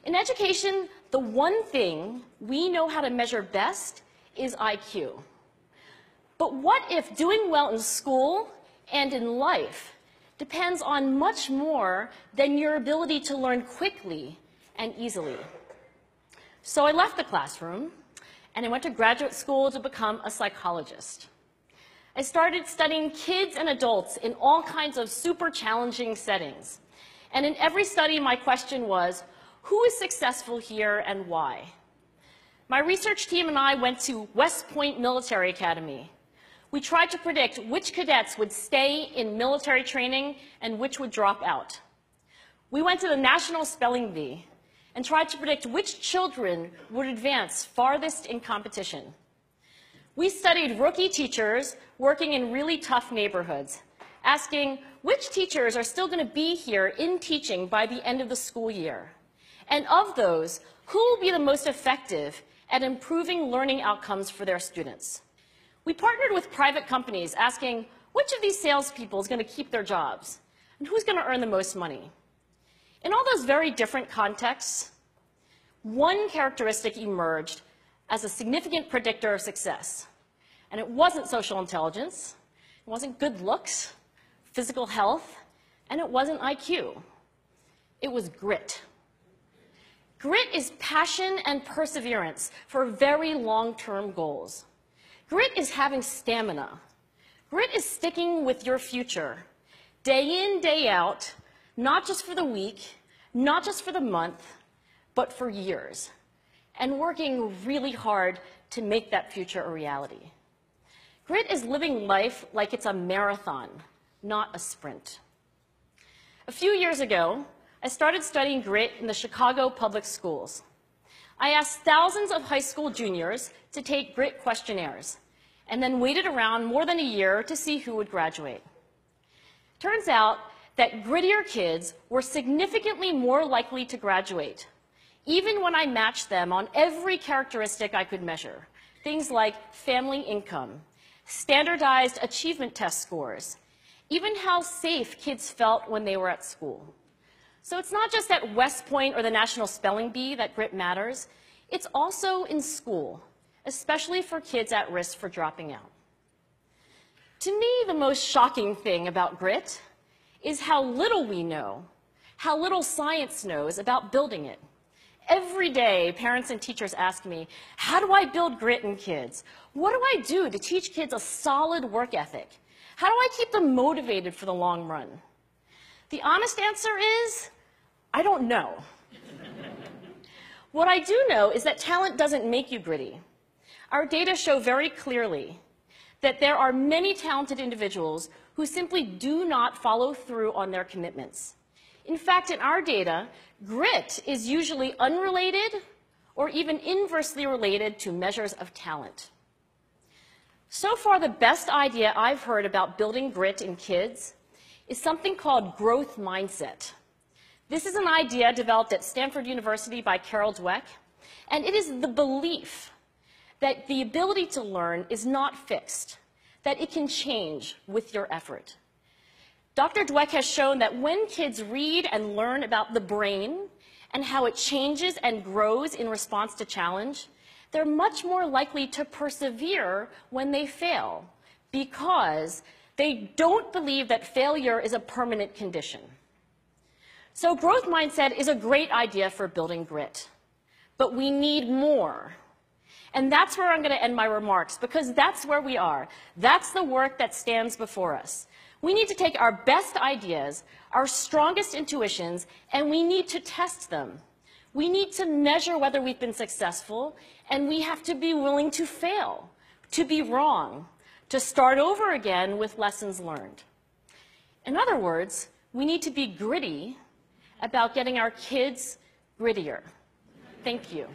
In education, the one thing we know how to measure best is IQ. But what if doing well in school and in life depends on much more than your ability to learn quickly and easily? So I left the classroom and I went to graduate school to become a psychologist. I started studying kids and adults in all kinds of super challenging settings. And in every study, my question was, who is successful here and why? My research team and I went to West Point Military Academy. We tried to predict which cadets would stay in military training and which would drop out. We went to the National Spelling Bee and tried to predict which children would advance farthest in competition. We studied rookie teachers working in really tough neighborhoods, asking which teachers are still going to be here in teaching by the end of the school year. And of those, who will be the most effective at improving learning outcomes for their students? We partnered with private companies asking which of these salespeople is going to keep their jobs and who's going to earn the most money. In all those very different contexts, one characteristic emerged as a significant predictor of success. And it wasn't social intelligence, it wasn't good looks, physical health, and it wasn't IQ. It was grit. Grit is passion and perseverance for very long-term goals. Grit is having stamina. Grit is sticking with your future, day in, day out, not just for the week, not just for the month, but for years, and working really hard to make that future a reality. Grit is living life like it's a marathon, not a sprint. A few years ago, I started studying grit in the Chicago public schools. I asked thousands of high school juniors to take grit questionnaires, and then waited around more than a year to see who would graduate. Turns out that grittier kids were significantly more likely to graduate, even when I matched them on every characteristic I could measure, things like family income, standardized achievement test scores, even how safe kids felt when they were at school. So it's not just at West Point or the National Spelling Bee that grit matters, it's also in school, especially for kids at risk for dropping out. To me, the most shocking thing about grit is how little we know, how little science knows about building it. Every day, parents and teachers ask me, how do I build grit in kids? What do I do to teach kids a solid work ethic? How do I keep them motivated for the long run? The honest answer is, I don't know. What I do know is that talent doesn't make you gritty. Our data show very clearly that there are many talented individuals who simply do not follow through on their commitments. In fact, in our data, grit is usually unrelated or even inversely related to measures of talent. So far, the best idea I've heard about building grit in kids is something called growth mindset. This is an idea developed at Stanford University by Carol Dweck, and it is the belief that the ability to learn is not fixed, that it can change with your effort. Dr. Dweck has shown that when kids read and learn about the brain and how it changes and grows in response to challenge, they're much more likely to persevere when they fail because they don't believe that failure is a permanent condition. So growth mindset is a great idea for building grit, but we need more. And that's where I'm going to end my remarks, because that's where we are. That's the work that stands before us. We need to take our best ideas, our strongest intuitions, and we need to test them. We need to measure whether we've been successful, and we have to be willing to fail, to be wrong, to start over again with lessons learned. In other words, we need to be gritty about getting our kids grittier. Thank you.